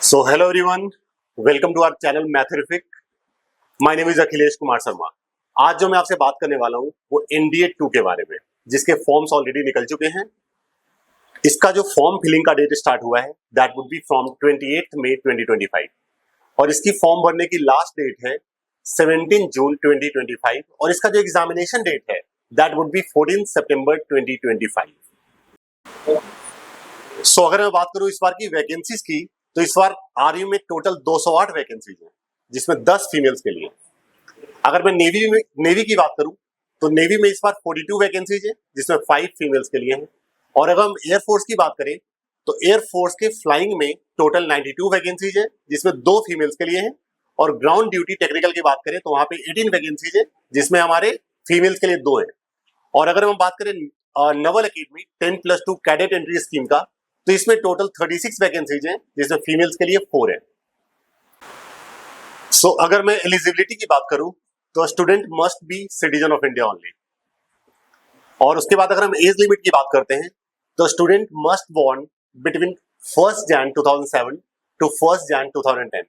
So hello everyone, welcome to our channel Matherific. My name is Akhilesh Kumar Sharma. आज जो मैं आपसे बात करने वाला हूँ वो NDA 2 के बारे में, जिसके फॉर्म्स ऑलरेडी निकल चुके हैं. इसका जो फॉर्म फिलिंग का डेट स्टार्ट हुआ है दैट वुड बी फ्रॉम 28 मई 2025 और इसकी फॉर्म भरने की लास्ट डेट है 17 जून 2025 और इसका जो एग्जामिनेशन डेट है दैट वुड बी 14 सितंबर 2025. सो अगर मैं बात करूं इस बार की वैकेंसीज की तो इस बार आरयू में टोटल 208 वैकेंसीज हैं जिसमें 10 फीमेल्स के लिए. अगर मैं नेवी की बात करूं तो नेवी में इस बार 42 वैकेंसीज है जिसमें 5 फीमेल्स के लिए हैं. और अगर हम एयरफोर्स की बात करें तो एयरफोर्स के फ्लाइंग में टोटल 92 वैकेंसीज है जिसमें 2 फीमेल्स के लिए हैं. और ग्राउंड ड्यूटी टेक्निकल की बात करें तो वहां पे 18 वैकेंसीज है जिसमें हमारे फीमेल्स के लिए 2 हैं. और अगर हम बात करें Naval academy 10+2 cadet entry scheme का तो इसमें टोटल 36 वैकेंसीज हैं जिसमें फीमेल्स के लिए 4 है. सो अगर मैं एलिजिबिलिटी की बात करूं तो student must be citizen of India only. और उसके बाद अगर हम एज लिमिट की बात करते हैं तो student must born between 1 Jan 2007 to 1 Jan 2010.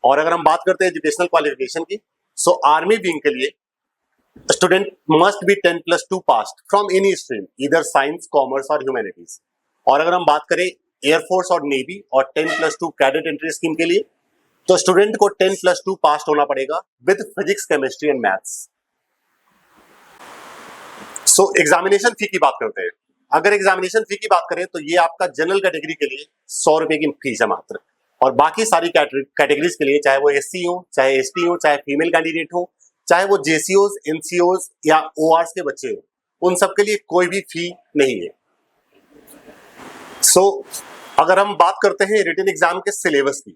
और अगर हम बात करते हैं एजुकेशनल क्वालिफिकेशन की सो आर्मी विंग के लिए student must be 10+2 passed from any stream either science commerce और ह्यूमैनिटीज. और अगर हम बात करें एयरफोर्स और नेवी और 10+2 कैडेट एंट्री स्कीम के लिए तो स्टूडेंट को 10+2 पास होना पड़ेगा with physics chemistry and maths. So examination फी की बात करते हैं. अगर एग्जामिनेशन फी की बात करें तो ये आपका जनरल कैटेगरी के लिए 100 रुपए की फीस है मात्र. और बाकी सारी कैटेगरीज के लिए चाहे वो SC हो, चाहे ST हो, चाहे फीमेल कैंडिडेट हो, चाहे वो JCOs, NCOs या ORs के बच्चे हो, उन सब के लिए कोई भी फी नहीं है. सो अगर हम बात करते हैं रिटन एग्जाम के सिलेबस की,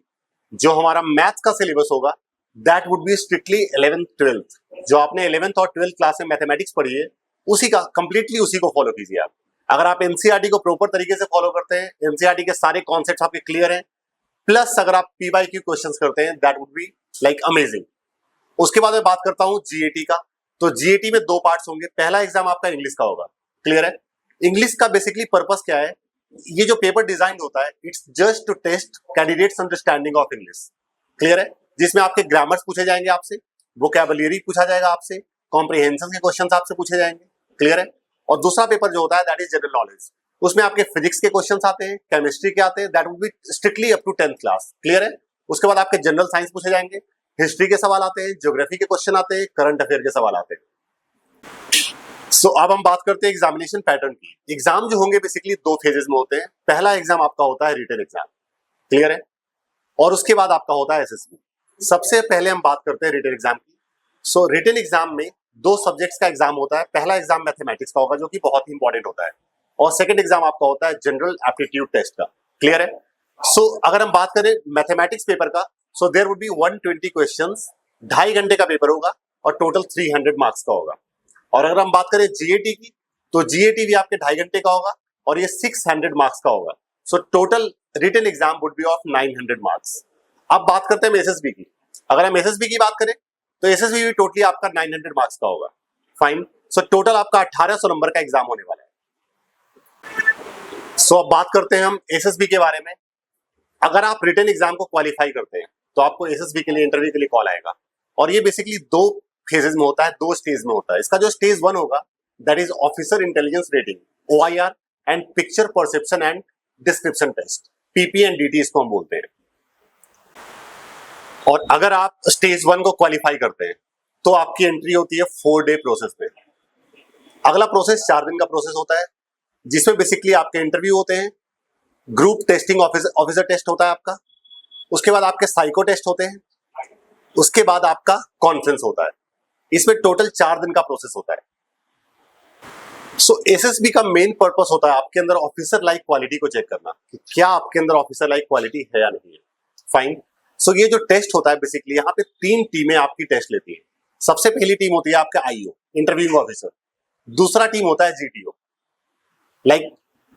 जो हमारा मैथ्स का सिलेबस होगा that would be strictly 11th 12th. जो आपने 11th और 12th क्लास में मैथमेटिक्स पढ़ी है उसी का कंप्लीटली उसी को फॉलो कीजिए आप. अगर आप NCERT को प्रॉपर तरीके से फॉलो करते हैं, NCERT के सारे कॉन्सेप्ट्स आपके क्लियर हैं, प्लस अगर आप PYQ क्वेश्चंस करते हैं that would be like amazing. उसके बाद मैं बात करता हूं GAT का. तो GAT में 2 पार्ट्स होंगे. पहला एग्जाम आपका इंग्लिश का होगा. क्लियर है. इंग्लिश का बेसिकली पर्पस क्या है, ये जो पेपर डिजाइन होता है it's just to test candidates understanding of English. Clear है. जिसमें आपके ग्रामर्स पूछे जाएंगे आपसे, वोकैबुलरी पूछा जाएगा आपसे, कॉम्प्रिहेंशन के क्वेश्चंस आपसे पूछे जाएंगे. क्लियर है. और दूसरा पेपर जो होता है दैट इज जनरल नॉलेज. उसमें आपके फिजिक्स के क्वेश्चंस आते हैं, केमिस्ट्री के आते हैं, that would be strictly up to 10th class. Clear है. उसके बाद आपके जनरल साइंस पूछे जाएंगे, हिस्ट्री के सवाल आते हैं, ज्योग्राफी के क्वेश्चन आते हैं, करंट अफेयर के सवाल आते हैं. सो अब हम बात करते हैं एग्जामिनेशन पैटर्न की. एग्जाम जो होंगे बेसिकली 2 फेजेस में होते हैं. पहला एग्जाम आपका होता है रिटन एग्जाम. क्लियर है. और उसके बाद आपका होता है SSB. सबसे पहले हम बात करते हैं रिटन एग्जाम की. सो रिटन एग्जाम में 2 सब्जेक्ट्स का एग्जाम होता है. पहला एग्जाम मैथमेटिक्स का होगा जो कि बहुत ही इंपॉर्टेंट होता है. और सेकंड एग्जाम आपका होता है जनरल एप्टीट्यूड टेस्ट का. क्लियर है. सो अगर हम बात करें मैथमेटिक्स पेपर का so there would be 120 questions. 2.5 घंटे का पेपर होगा और टोटल 300 मार्क्स का होगा. और अगर हम बात करें GAT की तो GAT भी आपके 2.5 घंटे का होगा और ये 600 मार्क्स का होगा. So total written exam would be of 900 marks. अब बात करते हैं SSB की. अगर हम SSB की बात करें तो SSB भी टोटली आपका 900 मार्क्स का होगा. फाइन. सो टोटल आपका 1800 नंबर का एग्जाम होने वाला है. सो अब बात करते हैं हम SSB के बारे में. अगर आप रिटन एग्जाम को क्वालिफाई करते हैं तो आपको SSB के लिए इंटरव्यू के लिए कॉल आएगा. और ये बेसिकली 2 फेजेस में होता है, 2 स्टेज में होता है. इसका जो स्टेज 1 होगा that is officer intelligence rating OIR and picture perception and description test PP and DT इसको हम बोलते हैं. और अगर आप स्टेज 1 को क्वालिफाई करते हैं तो आपकी एंट्री होती है 4 डे प्रोसेस में. अगला प्रोसेस 4 दिन का प्रोसेस होता है जिसमें बेसिकली आपके इंटरव्यू होते हैं, ग्रुप टेस्टिंग ऑफिसर टेस्ट होता है आपका, उसके बाद आपके साइको टेस्ट होते हैं, उसके बाद आपका कॉन्फ्रेंस होता है. इसमें टोटल 4 दिन का प्रोसेस होता है. सो SSB का मेन पर्पस होता है आपके अंदर ऑफिसर लाइक क्वालिटी को चेक करना कि क्या आपके अंदर ऑफिसर लाइक क्वालिटी है या नहीं है. फाइन. सो ये जो टेस्ट होता है बेसिकली यहाँ पे 3 टीमें आपकी टेस्ट लेती है. सबसे पहली टीम होती है आपका IO इंटरव्यूइंग ऑफिसर. दूसरा टीम होता है GTO like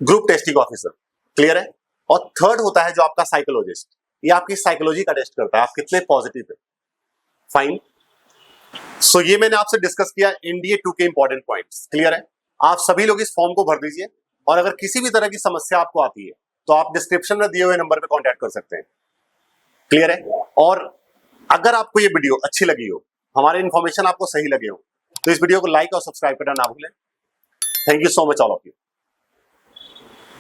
group testing officer. Clear है. और थर्ड होता है जो आपका साइकोलॉजिस्ट. ये आपकी साइकोलॉजी का टेस्ट करता है आप कितने पॉजिटिव है. फाइन. सो ये मैंने आपसे डिस्कस किया NDA 2 के इंपॉर्टेंट पॉइंट्स. क्लियर है. आप सभी लोग इस फॉर्म को भर दीजिए और अगर किसी भी तरह की समस्या आपको आती है तो आप डिस्क्रिप्शन में दिए हुए नंबर पे कांटेक्ट कर सकते हैं. क्लियर है? और अगर आपको ये वीडियो अच्छी लगी हो, हमारे इन्फॉर्मेशन आपको सही लगे हो, तो इस वीडियो को लाइक और सब्सक्राइब करना ना भूलें। Thank you so much all of you.